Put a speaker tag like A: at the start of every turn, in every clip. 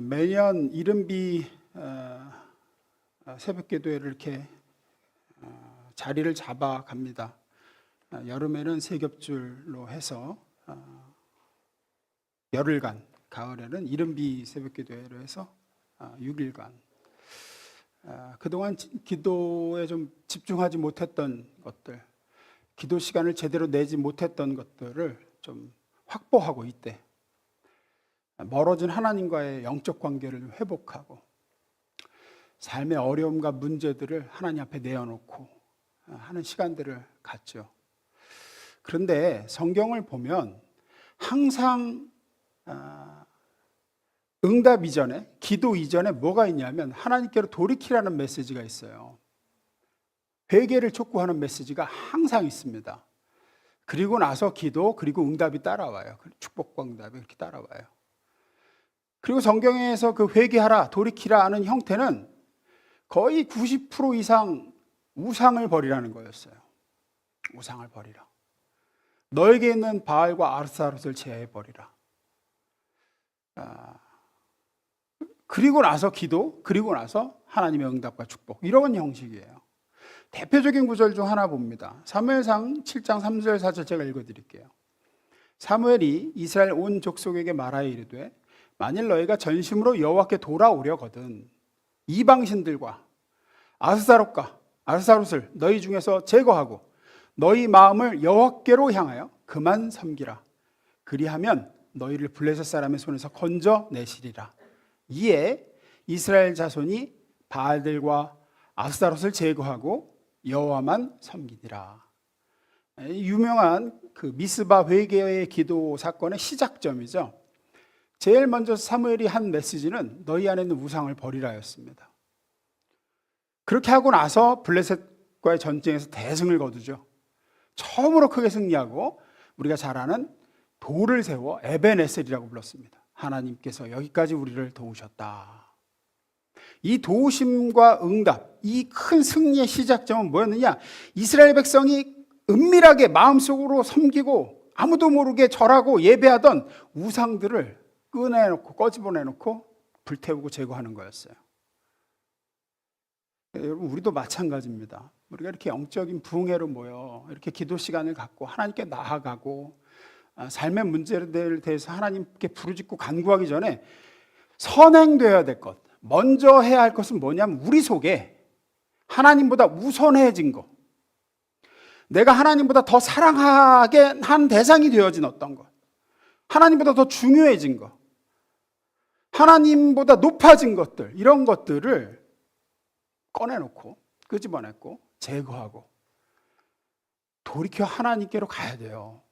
A: 매년 이른비 새벽기도회를 이렇게 자리를 잡아 갑니다. 여름에는 세 겹줄로 해서 열흘간, 가을에는 이른비 새벽기도회로 해서 6일간. 그동안 기도에 좀 집중하지 못했던 것들, 기도 시간을 제대로 내지 못했던 것들을 좀 확보하고, 이때 멀어진 하나님과의 영적 관계를 회복하고 삶의 어려움과 문제들을 하나님 앞에 내어놓고 하는 시간들을 갖죠. 그런데 성경을 보면 항상 응답 이전에, 기도 이전에 뭐가 있냐면 하나님께로 돌이키라는 메시지가 있어요. 회개를 촉구하는 메시지가 항상 있습니다. 그리고 나서 기도, 그리고 응답이 따라와요. 축복과 응답이 이렇게 따라와요. 그리고 성경에서 그 회개하라, 돌이키라 하는 형태는 거의 90% 이상 우상을 버리라는 거였어요. 우상을 버리라. 너에게 있는 바알과 아스타롯을 제해버리라. 그리고 나서 기도, 그리고 나서 하나님의 응답과 축복, 이런 형식이에요. 대표적인 구절 중 하나 봅니다. 사무엘상 7장 3절 4절 제가 읽어드릴게요. 사무엘이 이스라엘 온 족속에게 말하여 이르되 만일 너희가 전심으로 여호와께 돌아오려거든 이방신들과 아스타롯과 아스타롯을 너희 중에서 제거하고 너희 마음을 여호와께로 향하여 그만 섬기라. 그리하면 너희를 블레셋 사람의 손에서 건져내시리라. 이에 이스라엘 자손이 바알들과 아스타롯을 제거하고 여호와만 섬기니라. 유명한 그 미스바 회개의 기도 사건의 시작점이죠. 제일 먼저 사무엘이 한 메시지는 너희 안에 있는 우상을 버리라였습니다. 그렇게 하고 나서 블레셋과의 전쟁에서 대승을 거두죠. 처음으로 크게 승리하고 우리가 잘 아는 돌을 세워 에벤에셀이라고 불렀습니다. 하나님께서 여기까지 우리를 도우셨다. 이 도우심과 응답, 이 큰 승리의 시작점은 뭐였느냐? 이스라엘 백성이 은밀하게 마음속으로 섬기고 아무도 모르게 절하고 예배하던 우상들을 꺼내놓고, 꺼집어내놓고 불태우고 제거하는 거였어요. 여러분, 우리도 마찬가지입니다. 우리가 이렇게 영적인 부흥회로 모여 이렇게 기도 시간을 갖고 하나님께 나아가고 삶의 문제들에 대해서 하나님께 부르짖고 간구하기 전에 선행되어야 될 것, 먼저 해야 할 것은 뭐냐면 우리 속에 하나님보다 우선해진 것, 내가 하나님보다 더 사랑하게 한 대상이 되어진 어떤 것, 하나님보다 더 중요해진 것, 하나님보다 높아진 것들, 이런 것들을 꺼내놓고 끄집어냈고 제거하고 돌이켜 하나님께로 가야 돼요.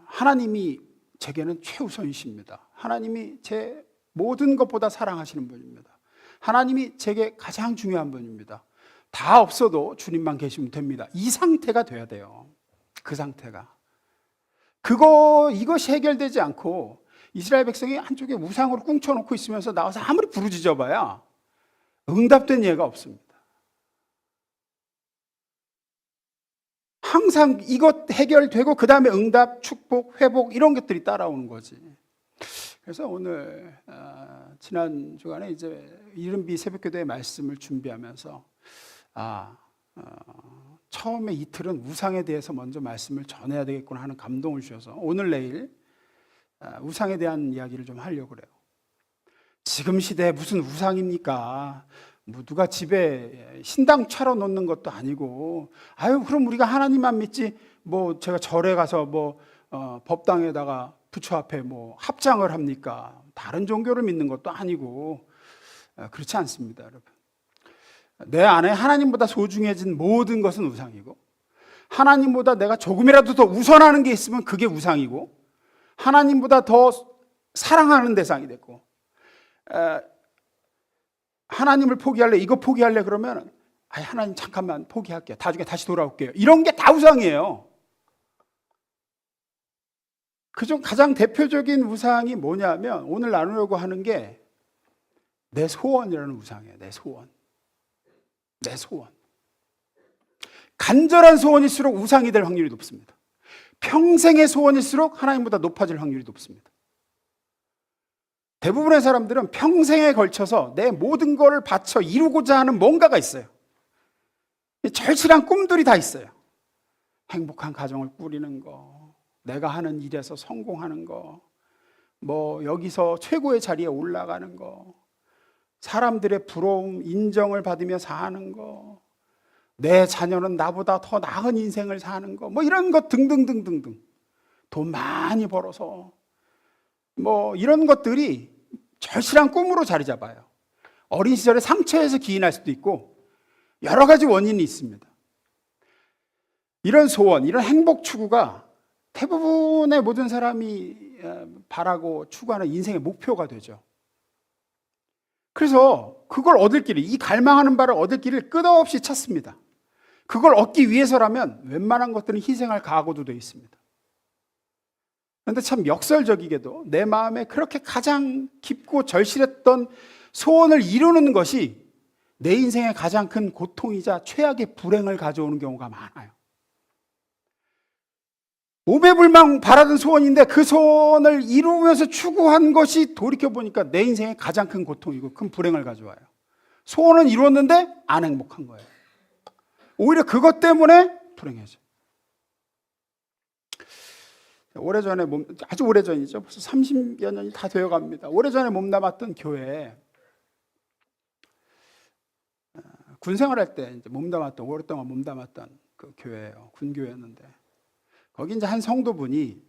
A: 하나님이 제게는 최우선이십니다. 하나님이 제 모든 것보다 사랑하시는 분입니다. 하나님이 제게 가장 중요한 분입니다. 다 없어도 주님만 계시면 됩니다. 이 상태가 돼야 돼요. 그 상태가. 이것이 해결되지 않고 이스라엘 백성이 한쪽에 우상으로 꿍쳐놓고 있으면서 나와서 아무리 부르짖어봐야 응답된 예가 없습니다. 항상 이것 해결되고 그 다음에 응답, 축복, 회복 이런 것들이 따라오는 거지. 그래서 오늘 지난 주간에 이제 이른비 새벽기도의 말씀을 준비하면서 처음에 이틀은 우상에 대해서 먼저 말씀을 전해야 되겠구나 하는 감동을 주셔서 오늘 내일 우상에 대한 이야기를 좀 하려고 그래요. 지금 시대에 무슨 우상입니까? 뭐 누가 집에 신당 차려놓는 것도 아니고, 그럼 우리가 하나님만 믿지 뭐 제가 절에 가서 뭐 법당에다가 부처 앞에 뭐 합장을 합니까? 다른 종교를 믿는 것도 아니고 그렇지 않습니다, 여러분. 내 안에 하나님보다 소중해진 모든 것은 우상이고, 하나님보다 내가 조금이라도 더 우선하는 게 있으면 그게 우상이고, 하나님보다 더 사랑하는 대상이 됐고, 하나님을 포기할래, 이거 포기할래 그러면 하나님 잠깐만 포기할게요, 나중에 다시 돌아올게요, 이런 게 다 우상이에요. 그중 가장 대표적인 우상이 뭐냐면 오늘 나누려고 하는 게 내 소원이라는 우상이에요. 내 소원. 간절한 소원일수록 우상이 될 확률이 높습니다. 평생의 소원일수록 하나님보다 높아질 확률이 높습니다. 대부분의 사람들은 평생에 걸쳐서 내 모든 것을 바쳐 이루고자 하는 뭔가가 있어요. 절실한 꿈들이 다 있어요. 행복한 가정을 꾸리는 거, 내가 하는 일에서 성공하는 거, 뭐 여기서 최고의 자리에 올라가는 거, 사람들의 부러움, 인정을 받으며 사는 거, 내 자녀는 나보다 더 나은 인생을 사는 거, 뭐 이런 것 등등등등등. 돈 많이 벌어서 뭐 이런 것들이 절실한 꿈으로 자리 잡아요. 어린 시절에 상처에서 기인할 수도 있고 여러 가지 원인이 있습니다. 이런 소원, 이런 행복 추구가 대부분의 모든 사람이 바라고 추구하는 인생의 목표가 되죠. 그래서 그걸 얻을 길을, 이 갈망하는 바를 얻을 길을 끝없이 찾습니다. 그걸 얻기 위해서라면 웬만한 것들은 희생할 각오도 되어 있습니다. 그런데 참 역설적이게도 내 마음에 그렇게 가장 깊고 절실했던 소원을 이루는 것이 내 인생의 가장 큰 고통이자 최악의 불행을 가져오는 경우가 많아요. 오매불망 바라던 소원인데 그 소원을 이루면서 추구한 것이 돌이켜보니까 내 인생의 가장 큰 고통이고 큰 불행을 가져와요. 소원은 이루었는데 안 행복한 거예요. 오히려 그것 때문에 불행해져요. 오래전에 아주 오래전이죠. 벌써 30여 년이 다 되어갑니다. 오래전에 몸담았던 교회에 군생활할 때 이제 오랫동안 몸담았던 그 교회예요. 군교회였는데 거기 이제 한 성도분이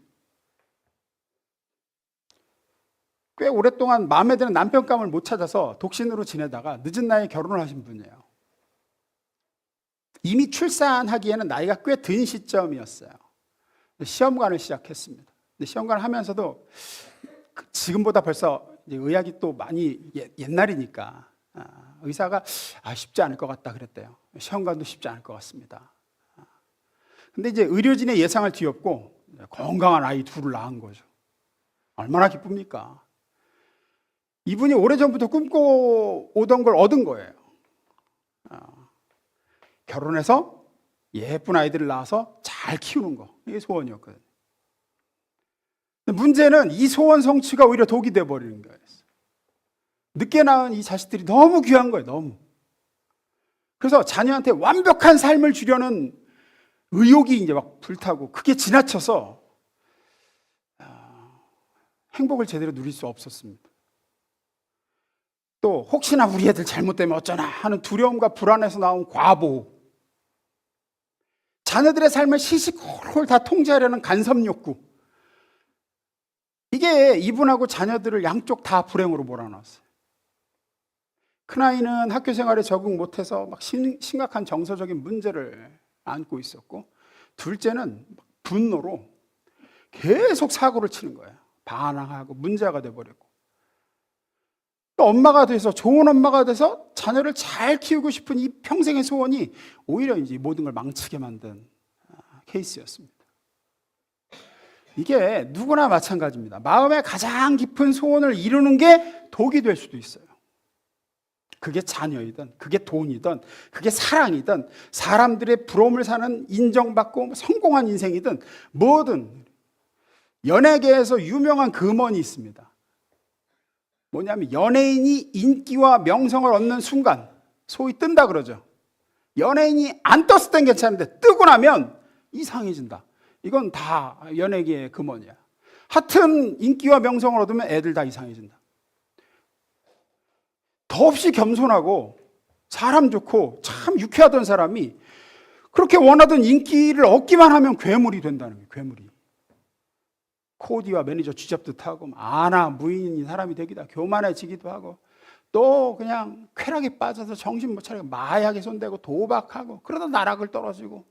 A: 꽤 오랫동안 마음에 드는 남편감을 못 찾아서 독신으로 지내다가 늦은 나이에 결혼을 하신 분이에요. 이미 출산하기에는 나이가 꽤 든 시점이었어요. 시험관을 시작했습니다. 근데 시험관을 하면서도 지금보다 벌써 이제 의학이 또 많이 옛날이니까 의사가 쉽지 않을 것 같다 그랬대요. 시험관도 쉽지 않을 것 같습니다. 근데 이제 의료진의 예상을 뒤엎고 건강한 아이 둘을 낳은 거죠. 얼마나 기쁩니까? 이분이 오래전부터 꿈꿔오던 걸 얻은 거예요. 결혼해서 예쁜 아이들을 낳아서 잘 키우는 거. 이게 소원이었거든요. 문제는 이 소원 성취가 오히려 독이 돼버리는 거예요. 늦게 낳은 이 자식들이 너무 귀한 거예요. 너무. 그래서 자녀한테 완벽한 삶을 주려는 의욕이 이제 막 불타고 그게 지나쳐서 행복을 제대로 누릴 수 없었습니다. 또 혹시나 우리 애들 잘못되면 어쩌나 하는 두려움과 불안에서 나온 과보호, 자녀들의 삶을 시시콜콜 다 통제하려는 간섭 욕구, 이게 이분하고 자녀들을 양쪽 다 불행으로 몰아넣었어요. 큰아이는 학교 생활에 적응 못해서 막 심각한 정서적인 문제를 안고 있었고, 둘째는 분노로 계속 사고를 치는 거예요. 반항하고 문제가 돼버렸고, 엄마가 돼서, 좋은 엄마가 돼서 자녀를 잘 키우고 싶은 이 평생의 소원이 오히려 이제 모든 걸 망치게 만든 케이스였습니다. 이게 누구나 마찬가지입니다. 마음의 가장 깊은 소원을 이루는 게 독이 될 수도 있어요. 그게 자녀이든, 그게 돈이든, 그게 사랑이든, 사람들의 부러움을 사는, 인정받고 성공한 인생이든 뭐든. 연예계에서 유명한 금언이 있습니다. 뭐냐면 연예인이 인기와 명성을 얻는 순간, 소위 뜬다 그러죠. 연예인이 안 떴을 땐 괜찮은데 뜨고 나면 이상해진다. 이건 다 연예계의 금언이야. 하여튼 인기와 명성을 얻으면 애들 다 이상해진다. 더없이 겸손하고 사람 좋고 참 유쾌하던 사람이 그렇게 원하던 인기를 얻기만 하면 괴물이 된다는 거예요. 괴물이. 코디와 매니저 쥐잡듯 하고 아나 무인인 사람이 되기도 하고 교만해지기도 하고 또 그냥 쾌락에 빠져서 정신 못 차리고 마약에 손대고 도박하고 그러다 나락을 떨어지고,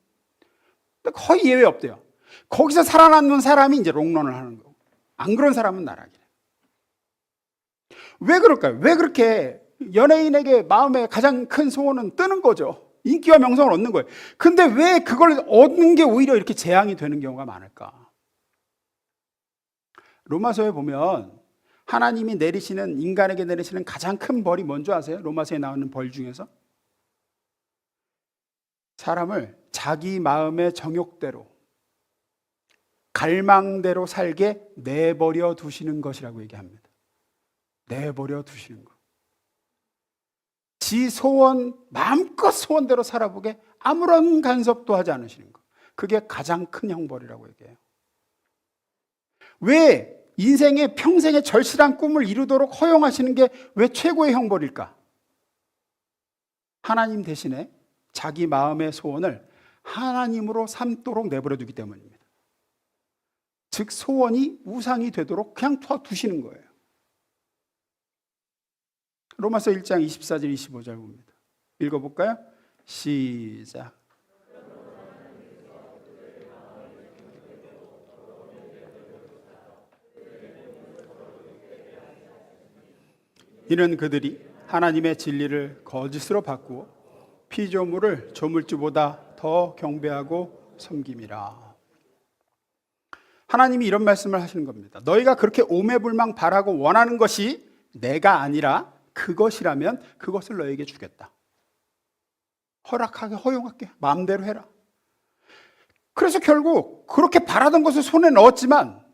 A: 거의 예외 없대요. 거기서 살아남는 사람이 이제 롱런을 하는 거고, 안 그런 사람은 나락이래. 왜 그럴까요? 왜 그렇게 연예인에게 마음의 가장 큰 소원은 뜨는 거죠. 인기와 명성을 얻는 거예요. 근데 왜 그걸 얻는 게 오히려 이렇게 재앙이 되는 경우가 많을까? 로마서에 보면 하나님이 내리시는, 인간에게 내리시는 가장 큰 벌이 뭔지 아세요? 로마서에 나오는 벌 중에서 사람을 자기 마음의 정욕대로, 갈망대로 살게 내버려 두시는 것이라고 얘기합니다. 내버려 두시는 거. 지 소원, 마음껏 소원대로 살아보게 아무런 간섭도 하지 않으시는 거. 그게 가장 큰 형벌이라고 얘기해요. 왜 인생의 평생의 절실한 꿈을 이루도록 허용하시는 게 왜 최고의 형벌일까? 하나님 대신에 자기 마음의 소원을 하나님으로 삼도록 내버려 두기 때문입니다. 즉 소원이 우상이 되도록 그냥 두시는 거예요. 로마서 1장 24절 25절 봅니다. 읽어볼까요? 시작. 이는 그들이 하나님의 진리를 거짓으로 바꾸어 피조물을 조물주보다 더 경배하고 섬김이라. 하나님이 이런 말씀을 하시는 겁니다. 너희가 그렇게 오매불망 바라고 원하는 것이 내가 아니라 그것이라면 그것을 너에게 주겠다. 허락하게, 허용할게. 마음대로 해라. 그래서 결국 그렇게 바라던 것을 손에 넣었지만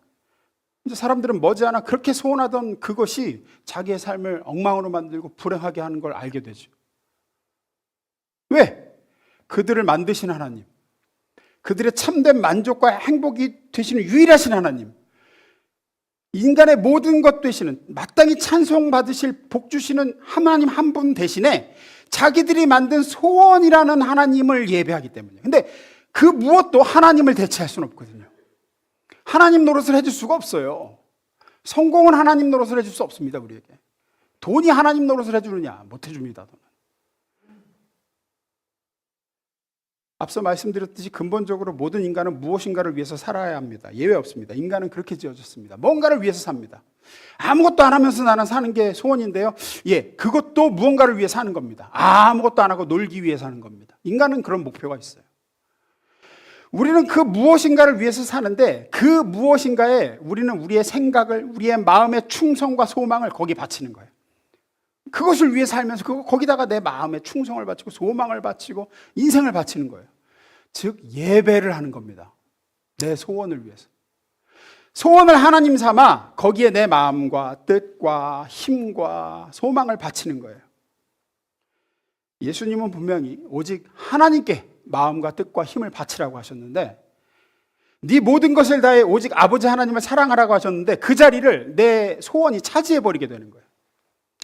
A: 이제 사람들은 머지않아 그렇게 소원하던 그것이 자기의 삶을 엉망으로 만들고 불행하게 하는 걸 알게 되죠. 왜? 그들을 만드신 하나님, 그들의 참된 만족과 행복이 되시는 유일하신 하나님, 인간의 모든 것 되시는, 마땅히 찬송받으실 복 주시는 하나님 한 분 대신에 자기들이 만든 소원이라는 하나님을 예배하기 때문이에요. 근데 그 무엇도 하나님을 대체할 수는 없거든요. 하나님 노릇을 해줄 수가 없어요. 성공은 하나님 노릇을 해줄 수 없습니다. 우리에게. 돈이 하나님 노릇을 해주느냐? 못 해줍니다. 돈은. 앞서 말씀드렸듯이 근본적으로 모든 인간은 무엇인가를 위해서 살아야 합니다. 예외 없습니다. 인간은 그렇게 지어졌습니다. 뭔가를 위해서 삽니다. 아무것도 안 하면서 나는 사는 게 소원인데요. 예, 그것도 무언가를 위해 사는 겁니다. 아무것도 안 하고 놀기 위해 사는 겁니다. 인간은 그런 목표가 있어요. 우리는 그 무엇인가를 위해서 사는데 그 무엇인가에 우리는 우리의 생각을, 우리의 마음의 충성과 소망을 거기 바치는 거예요. 그것을 위해 살면서 거기다가 내 마음의 충성을 바치고 소망을 바치고 인생을 바치는 거예요. 즉 예배를 하는 겁니다. 내 소원을 위해서. 소원을 하나님 삼아 거기에 내 마음과 뜻과 힘과 소망을 바치는 거예요. 예수님은 분명히 오직 하나님께 마음과 뜻과 힘을 바치라고 하셨는데, 네 모든 것을 다해 오직 아버지 하나님을 사랑하라고 하셨는데 그 자리를 내 소원이 차지해버리게 되는 거예요.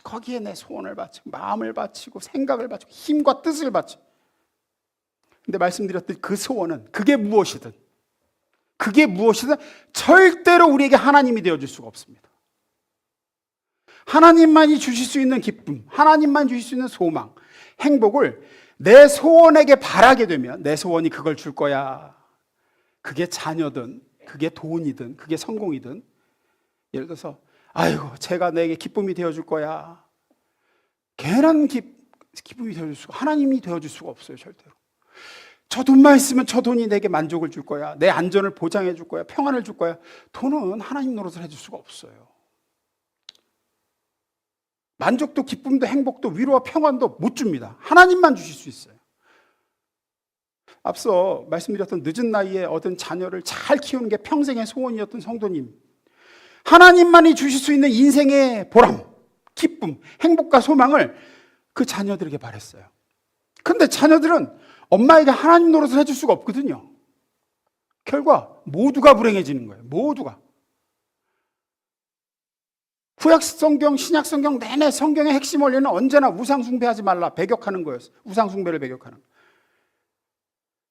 A: 거기에 내 소원을 바치고 마음을 바치고 생각을 바치고 힘과 뜻을 바치고. 근데 말씀드렸듯이 그 소원은 그게 무엇이든 절대로 우리에게 하나님이 되어줄 수가 없습니다. 하나님만이 주실 수 있는 기쁨, 하나님만 주실 수 있는 소망, 행복을 내 소원에게 바라게 되면 내 소원이 그걸 줄 거야. 그게 자녀든 그게 돈이든 그게 성공이든, 예를 들어서 아이고 제가 내게 기쁨이 되어줄 거야. 괜한 기쁨이 되어줄 수가, 하나님이 되어줄 수가 없어요. 절대로. 저 돈만 있으면 저 돈이 내게 만족을 줄 거야. 내 안전을 보장해 줄 거야. 평안을 줄 거야. 돈은 하나님 노릇을 해줄 수가 없어요. 만족도 기쁨도 행복도 위로와 평안도 못 줍니다. 하나님만 주실 수 있어요. 앞서 말씀드렸던 늦은 나이에 얻은 자녀를 잘 키우는 게 평생의 소원이었던 성도님, 하나님만이 주실 수 있는 인생의 보람, 기쁨, 행복과 소망을 그 자녀들에게 바랬어요. 그런데 자녀들은 엄마에게 하나님 노릇을 해줄 수가 없거든요. 결과 모두가 불행해지는 거예요. 모두가. 구약 성경, 신약 성경 내내 성경의 핵심 원리는 언제나 우상 숭배하지 말라, 배격하는 거였어요. 우상 숭배를 배격하는.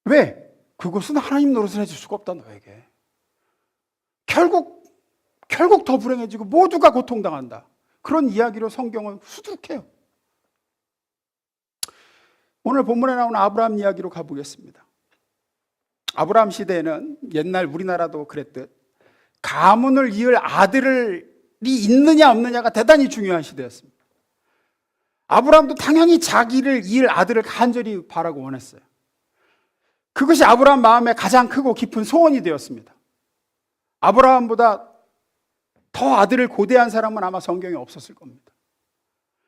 A: 왜? 그것은 하나님 노릇을 해줄 수가 없다 너에게. 결국 더 불행해지고 모두가 고통당한다. 그런 이야기로 성경은 수두룩해요. 오늘 본문에 나오는 아브라함 이야기로 가보겠습니다. 아브라함 시대에는 옛날 우리나라도 그랬듯 가문을 이을 아들이 있느냐 없느냐가 대단히 중요한 시대였습니다. 아브라함도 당연히 자기를 이을 아들을 간절히 바라고 원했어요. 그것이 아브라함 마음에 가장 크고 깊은 소원이 되었습니다. 아브라함보다 더 아들을 고대한 사람은 아마 성경에 없었을 겁니다.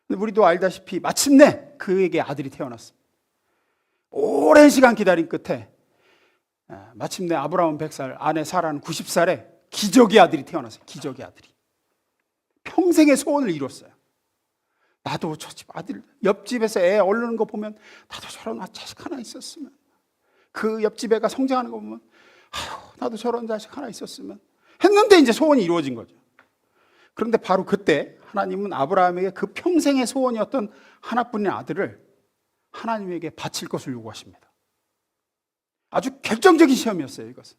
A: 근데 우리도 알다시피 마침내 그에게 아들이 태어났습니다. 오랜 시간 기다린 끝에 마침내 아브라함은 100살, 아내 사라는 90살에 기적의 아들이 태어났어요. 기적의 아들이. 평생의 소원을 이뤘어요. 나도 저 집 아들, 옆집에서 애 얼르는 거 보면 나도 저런 자식 하나 있었으면, 그 옆집 애가 성장하는 거 보면 아휴, 나도 저런 자식 하나 있었으면 했는데 이제 소원이 이루어진 거죠. 그런데 바로 그때 하나님은 아브라함에게 그 평생의 소원이었던 하나뿐인 아들을 하나님에게 바칠 것을 요구하십니다. 아주 결정적인 시험이었어요, 이것은.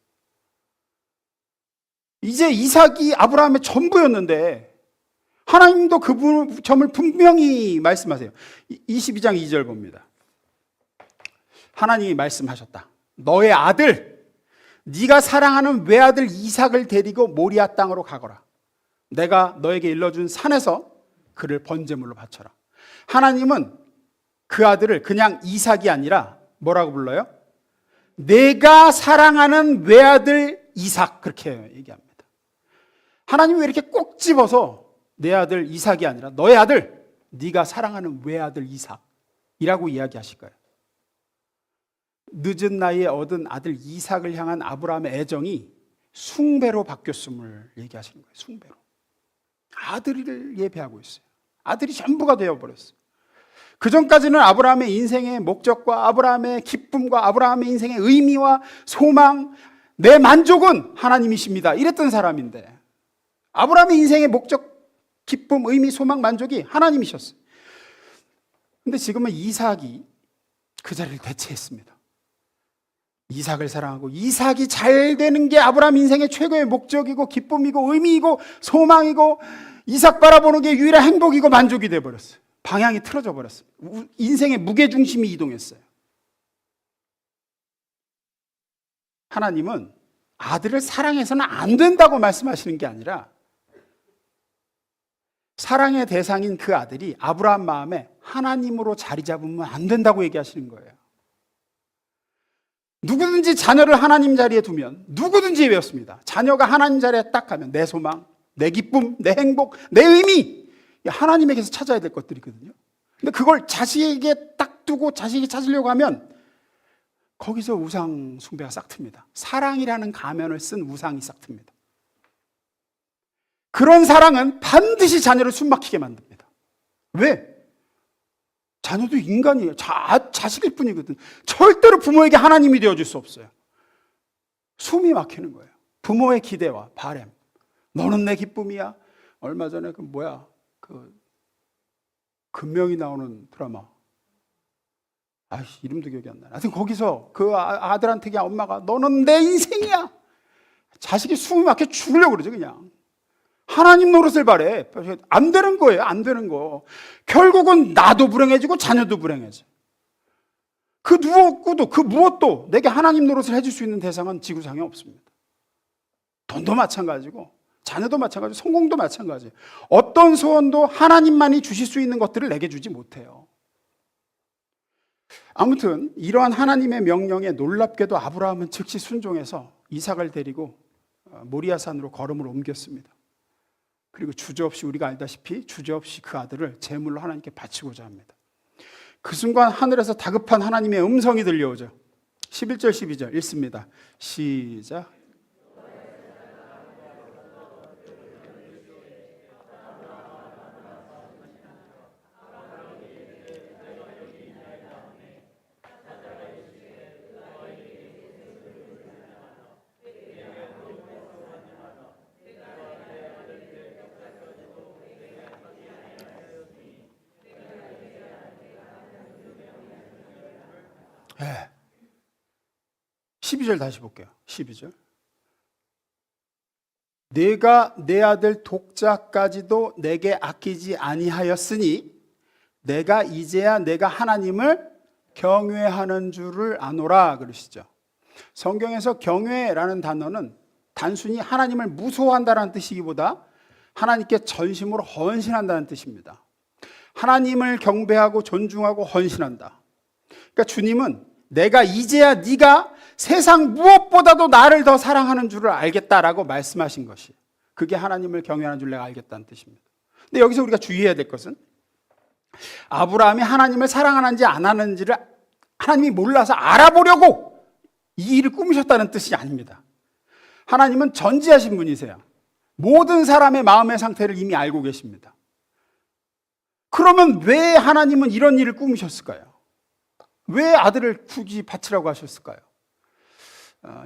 A: 이제 이삭이 아브라함의 전부였는데 하나님도 그 점을 분명히 말씀하세요. 22장 2절 봅니다. 하나님이 말씀하셨다. 너의 아들, 네가 사랑하는 외아들 이삭을 데리고 모리아 땅으로 가거라. 내가 너에게 일러준 산에서 그를 번제물로 바쳐라. 하나님은 그 아들을 그냥 이삭이 아니라 뭐라고 불러요? 내가 사랑하는 외아들 이삭, 그렇게 얘기합니다. 하나님이 왜 이렇게 꼭 집어서 내 아들 이삭이 아니라 너의 아들, 네가 사랑하는 외아들 이삭이라고 이야기하실까요? 늦은 나이에 얻은 아들 이삭을 향한 아브라함의 애정이 숭배로 바뀌었음을 얘기하시는 거예요. 숭배로. 아들을 예배하고 있어요. 아들이 전부가 되어버렸어요. 그 전까지는 아브라함의 인생의 목적과 아브라함의 기쁨과 아브라함의 인생의 의미와 소망, 내 만족은 하나님이십니다, 이랬던 사람인데, 아브라함의 인생의 목적, 기쁨, 의미, 소망, 만족이 하나님이셨어요. 근데 지금은 이삭이 그 자리를 대체했습니다. 이삭을 사랑하고 이삭이 잘 되는 게 아브라함 인생의 최고의 목적이고 기쁨이고 의미이고 소망이고 이삭 바라보는 게 유일한 행복이고 만족이 되어버렸어요. 방향이 틀어져 버렸어요. 인생의 무게중심이 이동했어요. 하나님은 아들을 사랑해서는 안 된다고 말씀하시는 게 아니라 사랑의 대상인 그 아들이 아브라함 마음에 하나님으로 자리 잡으면 안 된다고 얘기하시는 거예요. 누구든지 자녀를 하나님 자리에 두면 누구든지 외웠습니다. 자녀가 하나님 자리에 딱 가면 내 소망, 내 기쁨, 내 행복, 내 의미, 하나님에게서 찾아야 될 것들이거든요. 근데 그걸 자식에게 딱 두고 자식이 찾으려고 하면 거기서 우상 숭배가 싹 틉니다. 사랑이라는 가면을 쓴 우상이 싹 틉니다. 그런 사랑은 반드시 자녀를 숨막히게 만듭니다. 왜? 자녀도 인간이에요. 자식일 뿐이거든. 절대로 부모에게 하나님이 되어줄 수 없어요. 숨이 막히는 거예요. 부모의 기대와 바램. 너는 내 기쁨이야. 얼마 전에 금명이 나오는 드라마. 이름도 기억이 안 나네. 하여튼 거기서 그 아들한테 그냥 엄마가 너는 내 인생이야. 자식이 숨이 막혀 죽으려고 그러죠, 그냥. 하나님 노릇을 바래. 안 되는 거예요. 안 되는 거. 결국은 나도 불행해지고 자녀도 불행해져. 그 누구도 그 무엇도 내게 하나님 노릇을 해줄 수 있는 대상은 지구상에 없습니다. 돈도 마찬가지고 자녀도 마찬가지고 성공도 마찬가지예요. 어떤 소원도 하나님만이 주실 수 있는 것들을 내게 주지 못해요. 아무튼 이러한 하나님의 명령에 놀랍게도 아브라함은 즉시 순종해서 이삭을 데리고 모리아산으로 걸음을 옮겼습니다. 그리고 주저없이 우리가 알다시피 주저없이 그 아들을 제물로 하나님께 바치고자 합니다. 그 순간 하늘에서 다급한 하나님의 음성이 들려오죠. 11절 12절 읽습니다. 시작. 네. 12절 다시 볼게요. 12절. 내가 내 아들 독자까지도 내게 아끼지 아니하였으니 내가 이제야 내가 하나님을 경외하는 줄을 아노라 그러시죠. 성경에서 경외라는 단어는 단순히 하나님을 무서워한다는 뜻이기보다 하나님께 전심으로 헌신한다는 뜻입니다. 하나님을 경배하고 존중하고 헌신한다. 그러니까 주님은 내가 이제야 네가 세상 무엇보다도 나를 더 사랑하는 줄을 알겠다라고 말씀하신 것이, 그게 하나님을 경외하는 줄 내가 알겠다는 뜻입니다. 근데 여기서 우리가 주의해야 될 것은 아브라함이 하나님을 사랑하는지 안 하는지를 하나님이 몰라서 알아보려고 이 일을 꾸미셨다는 뜻이 아닙니다. 하나님은 전지하신 분이세요. 모든 사람의 마음의 상태를 이미 알고 계십니다. 그러면 왜 하나님은 이런 일을 꾸미셨을까요? 왜 아들을 굳이 바치라고 하셨을까요?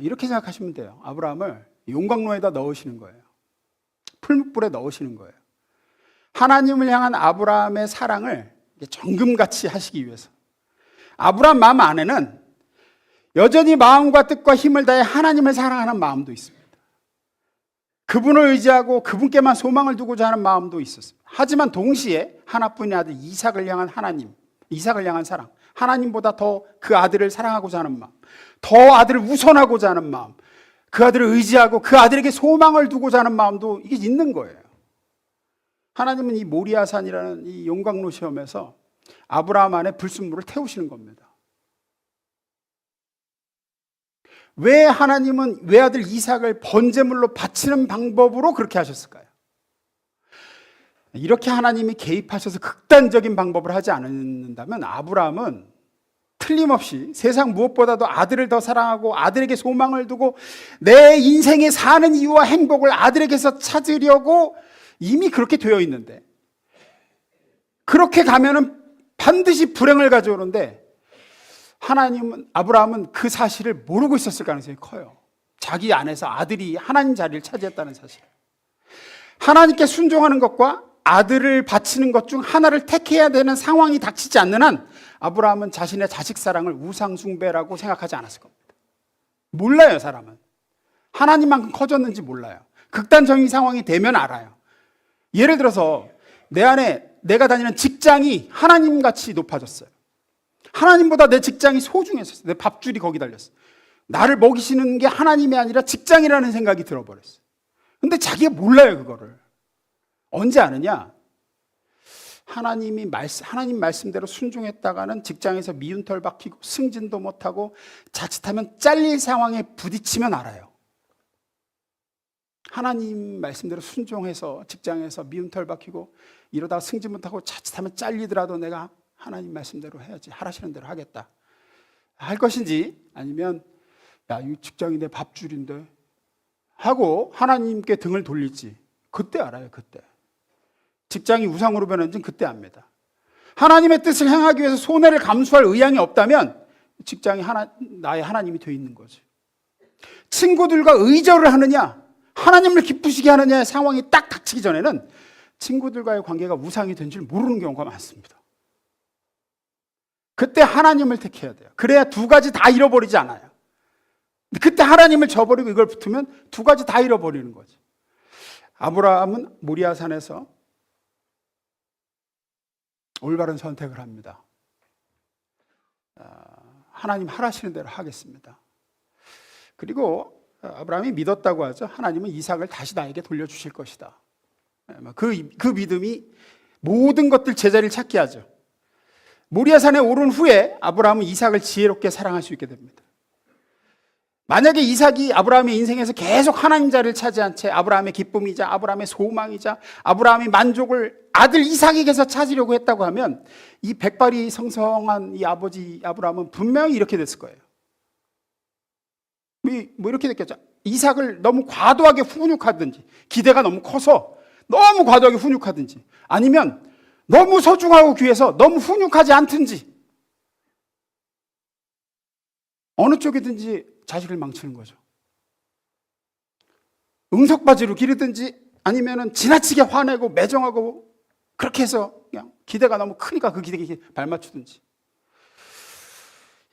A: 이렇게 생각하시면 돼요. 아브라함을 용광로에다 넣으시는 거예요. 풀무불에 넣으시는 거예요. 하나님을 향한 아브라함의 사랑을 정금같이 하시기 위해서. 아브라함 마음 안에는 여전히 마음과 뜻과 힘을 다해 하나님을 사랑하는 마음도 있습니다. 그분을 의지하고 그분께만 소망을 두고자 하는 마음도 있었습니다. 하지만 동시에 하나뿐인 아들 이삭을 향한 하나님, 이삭을 향한 사랑, 하나님보다 더 그 아들을 사랑하고자 하는 마음, 더 아들을 우선하고자 하는 마음, 그 아들을 의지하고 그 아들에게 소망을 두고자 하는 마음도 이게 있는 거예요. 하나님은 이 모리아산이라는 이 용광로 시험에서 아브라함 안에 불순물을 태우시는 겁니다. 왜 하나님은 외아들 이삭을 번제물로 바치는 방법으로 그렇게 하셨을까요? 이렇게 하나님이 개입하셔서 극단적인 방법을 하지 않는다면 아브라함은 틀림없이 세상 무엇보다도 아들을 더 사랑하고 아들에게 소망을 두고 내 인생에 사는 이유와 행복을 아들에게서 찾으려고 이미 그렇게 되어 있는데, 그렇게 가면은 반드시 불행을 가져오는데 하나님은, 아브라함은 그 사실을 모르고 있었을 가능성이 커요. 자기 안에서 아들이 하나님 자리를 차지했다는 사실. 하나님께 순종하는 것과 아들을 바치는 것 중 하나를 택해야 되는 상황이 닥치지 않는 한 아브라함은 자신의 자식 사랑을 우상 숭배라고 생각하지 않았을 겁니다. 몰라요, 사람은. 하나님만큼 커졌는지 몰라요. 극단적인 상황이 되면 알아요. 예를 들어서 내 안에 내가 다니는 직장이 하나님같이 높아졌어요. 하나님보다 내 직장이 소중했었어요. 내 밥줄이 거기 달렸어요. 나를 먹이시는 게 하나님이 아니라 직장이라는 생각이 들어버렸어요. 근데 자기가 몰라요, 그거를. 언제 아느냐? 하나님 말씀대로 순종했다가는 직장에서 미운 털 박히고 승진도 못하고 자칫하면 잘릴 상황에 부딪히면 알아요. 하나님 말씀대로 순종해서 직장에서 미운 털 박히고 이러다가 승진 못하고 자칫하면 잘리더라도 내가 하나님 말씀대로 해야지, 하라시는 대로 하겠다 할 것인지, 아니면 야, 이 직장이 내 밥줄인데 하고 하나님께 등을 돌릴지, 그때 알아요. 그때 직장이 우상으로 변했는지 그때 압니다. 하나님의 뜻을 행하기 위해서 손해를 감수할 의향이 없다면 직장이 나의 하나님이 되어 있는 거죠. 친구들과 의절을 하느냐, 하나님을 기쁘시게 하느냐의 상황이 딱 닥치기 전에는 친구들과의 관계가 우상이 된 줄 모르는 경우가 많습니다. 그때 하나님을 택해야 돼요. 그래야 두 가지 다 잃어버리지 않아요. 그때 하나님을 저버리고 이걸 붙으면 두 가지 다 잃어버리는 거죠. 아브라함은 모리아산에서 올바른 선택을 합니다. 하나님 하라시는 대로 하겠습니다. 그리고 아브라함이 믿었다고 하죠. 하나님은 이삭을 다시 나에게 돌려주실 것이다. 그 믿음이 모든 것들 제자리를 찾게 하죠. 모리아산에 오른 후에 아브라함은 이삭을 지혜롭게 사랑할 수 있게 됩니다. 만약에 이삭이 아브라함의 인생에서 계속 하나님 자리를 차지한 채 아브라함의 기쁨이자 아브라함의 소망이자 아브라함의 만족을 아들 이삭에게서 찾으려고 했다고 하면 이 백발이 성성한 이 아버지 아브라함은 분명히 이렇게 됐을 거예요. 뭐 이렇게 됐겠죠. 이삭을 너무 과도하게 훈육하든지, 기대가 너무 커서 너무 과도하게 훈육하든지, 아니면 너무 소중하고 귀해서 너무 훈육하지 않든지, 어느 쪽이든지 자식을 망치는 거죠. 응석바지로 기르든지 아니면은 지나치게 화내고 매정하고 그렇게 해서 그냥 기대가 너무 크니까 그 기대에 발맞추든지,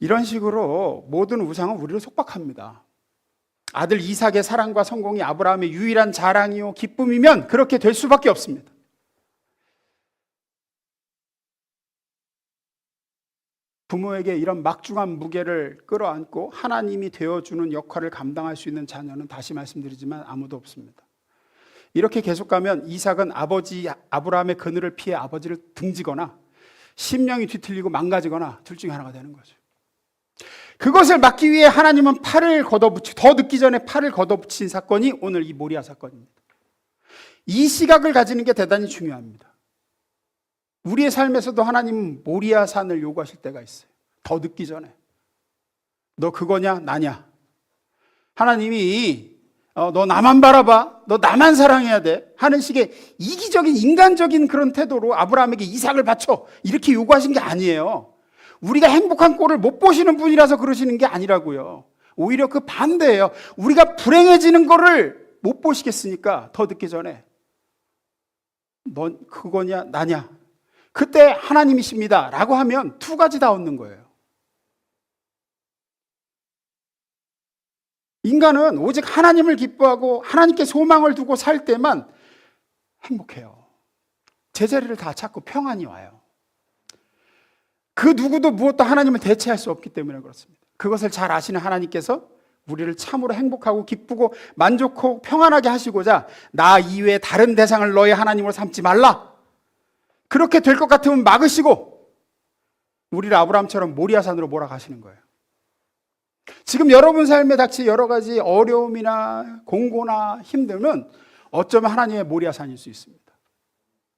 A: 이런 식으로 모든 우상은 우리를 속박합니다. 아들 이삭의 사랑과 성공이 아브라함의 유일한 자랑이요 기쁨이면 그렇게 될 수밖에 없습니다. 부모에게 이런 막중한 무게를 끌어안고 하나님이 되어주는 역할을 감당할 수 있는 자녀는, 다시 말씀드리지만, 아무도 없습니다. 이렇게 계속 가면 이삭은 아버지 아브라함의 그늘을 피해 아버지를 등지거나 심령이 뒤틀리고 망가지거나 둘 중에 하나가 되는 거죠. 그것을 막기 위해 하나님은 더 늦기 전에 팔을 걷어붙인 사건이 오늘 이 모리아 사건입니다. 이 시각을 가지는 게 대단히 중요합니다. 우리의 삶에서도 하나님은 모리아 산을 요구하실 때가 있어요. 더 늦기 전에. 너 그거냐 나냐. 하나님이 너 나만 바라봐, 너 나만 사랑해야 돼 하는 식의 이기적인 인간적인 그런 태도로 아브라함에게 이삭을 바쳐 이렇게 요구하신 게 아니에요. 우리가 행복한 꼴을 못 보시는 분이라서 그러시는 게 아니라고요. 오히려 그 반대예요. 우리가 불행해지는 거를 못 보시겠으니까 더 늦기 전에 넌 그거냐 나냐, 그때 하나님이십니다 라고 하면 두 가지 다 얻는 거예요. 인간은 오직 하나님을 기뻐하고 하나님께 소망을 두고 살 때만 행복해요. 제자리를 다 찾고 평안이 와요. 그 누구도 무엇도 하나님을 대체할 수 없기 때문에 그렇습니다. 그것을 잘 아시는 하나님께서 우리를 참으로 행복하고 기쁘고 만족하고 평안하게 하시고자 나 이외에 다른 대상을 너의 하나님으로 삼지 말라, 그렇게 될 것 같으면 막으시고 우리를 아브라함처럼 모리아산으로 몰아가시는 거예요. 지금 여러분 삶에 닥친 여러 가지 어려움이나 공고나 힘듦은 어쩌면 하나님의 모리아산일 수 있습니다.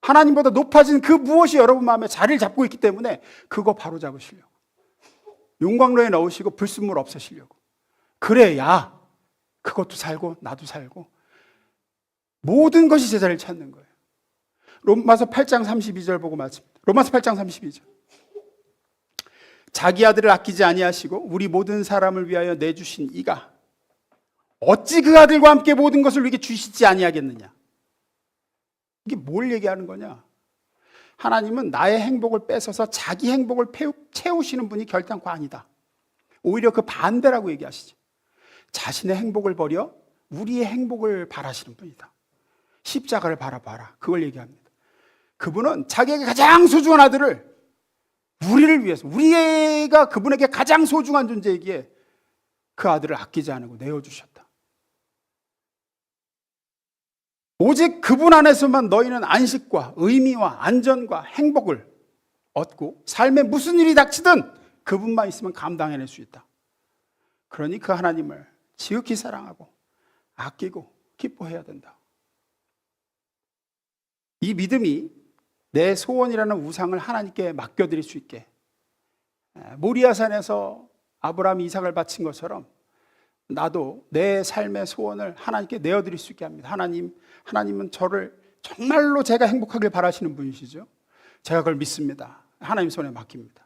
A: 하나님보다 높아진 그 무엇이 여러분 마음에 자리를 잡고 있기 때문에 그거 바로 잡으시려고, 용광로에 넣으시고 불순물 없애시려고, 그래야 그것도 살고 나도 살고 모든 것이 제자리를 찾는 거예요. 로마서 8장 32절 보고 말씀합니다. 로마서 8장 32절. 자기 아들을 아끼지 아니하시고 우리 모든 사람을 위하여 내주신 이가 어찌 그 아들과 함께 모든 것을 우리에게 주시지 아니하겠느냐. 이게 뭘 얘기하는 거냐. 하나님은 나의 행복을 뺏어서 자기 행복을 채우시는 분이 결단코 아니다. 오히려 그 반대라고 얘기하시죠. 자신의 행복을 버려 우리의 행복을 바라시는 분이다. 십자가를 바라봐라, 그걸 얘기합니다. 그분은 자기에게 가장 소중한 아들을 우리를 위해서, 우리가 그분에게 가장 소중한 존재이기에 그 아들을 아끼지 않고 내어주셨다. 오직 그분 안에서만 너희는 안식과 의미와 안전과 행복을 얻고 삶에 무슨 일이 닥치든 그분만 있으면 감당해낼 수 있다. 그러니 그 하나님을 지극히 사랑하고 아끼고 기뻐해야 된다. 이 믿음이 내 소원이라는 우상을 하나님께 맡겨드릴 수 있게, 모리아산에서 아브라함이 이삭을 바친 것처럼 나도 내 삶의 소원을 하나님께 내어드릴 수 있게 합니다. 하나님은 저를 정말로 제가 행복하길 바라시는 분이시죠. 제가 그걸 믿습니다. 하나님 손에 맡깁니다.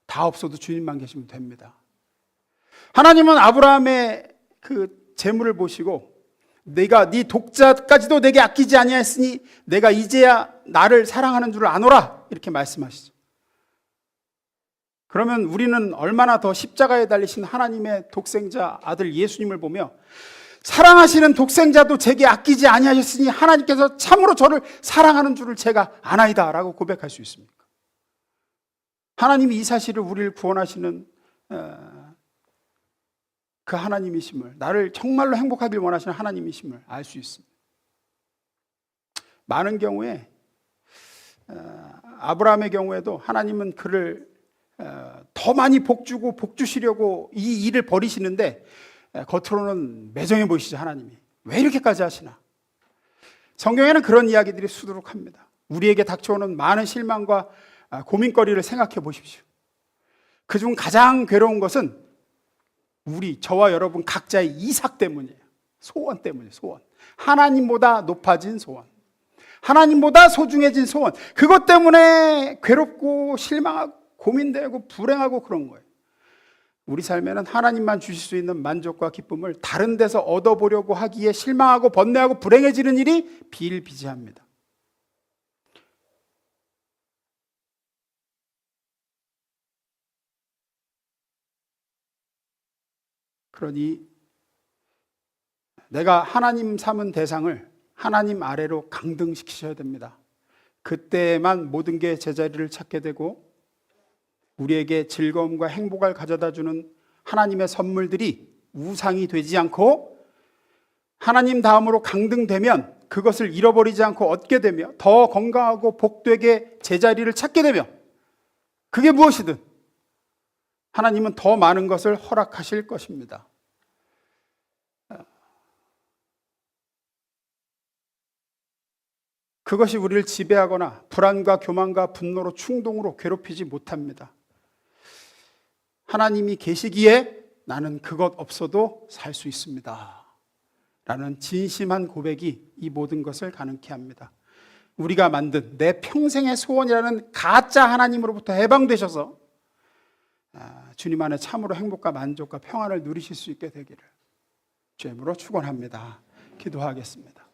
A: 다 없어도 주님만 계시면 됩니다. 하나님은 아브라함의 그 재물을 보시고 내가 네 독자까지도 내게 아끼지 아니하였으니 내가 이제야 나를 사랑하는 줄을 아노라, 이렇게 말씀하시죠. 그러면 우리는 얼마나 더 십자가에 달리신 하나님의 독생자 아들 예수님을 보며 사랑하시는 독생자도 제게 아끼지 아니하셨으니 하나님께서 참으로 저를 사랑하는 줄을 제가 아나이다 라고 고백할 수 있습니까? 하나님이 이 사실을 우리를 구원하시는 그 하나님이심을, 나를 정말로 행복하길 원하시는 하나님이심을 알 수 있습니다. 많은 경우에 아브라함의 경우에도 하나님은 그를 더 많이 복주고 복주시려고 이 일을 벌이시는데 겉으로는 매정해 보이시죠. 하나님이 왜 이렇게까지 하시나. 성경에는 그런 이야기들이 수두룩합니다. 우리에게 닥쳐오는 많은 실망과 고민거리를 생각해 보십시오. 그중 가장 괴로운 것은 저와 여러분 각자의 이삭 때문이에요. 소원 때문이에요. 소원. 하나님보다 높아진 소원, 하나님보다 소중해진 소원, 그것 때문에 괴롭고 실망하고 고민되고 불행하고 그런 거예요. 우리 삶에는 하나님만 주실 수 있는 만족과 기쁨을 다른 데서 얻어보려고 하기에 실망하고 번뇌하고 불행해지는 일이 비일비재합니다. 그러니 내가 하나님 삼은 대상을 하나님 아래로 강등시키셔야 됩니다. 그때만 모든 게 제자리를 찾게 되고 우리에게 즐거움과 행복을 가져다주는 하나님의 선물들이 우상이 되지 않고 하나님 다음으로 강등되면 그것을 잃어버리지 않고 얻게 되며 더 건강하고 복되게 제자리를 찾게 되며, 그게 무엇이든 하나님은 더 많은 것을 허락하실 것입니다. 그것이 우리를 지배하거나 불안과 교만과 분노로 충동으로 괴롭히지 못합니다. 하나님이 계시기에 나는 그것 없어도 살 수 있습니다. 라는 진심한 고백이 이 모든 것을 가능케 합니다. 우리가 만든 내 평생의 소원이라는 가짜 하나님으로부터 해방되셔서 주님 안에 참으로 행복과 만족과 평안을 누리실 수 있게 되기를 주의 이름으로 축원합니다. 기도하겠습니다.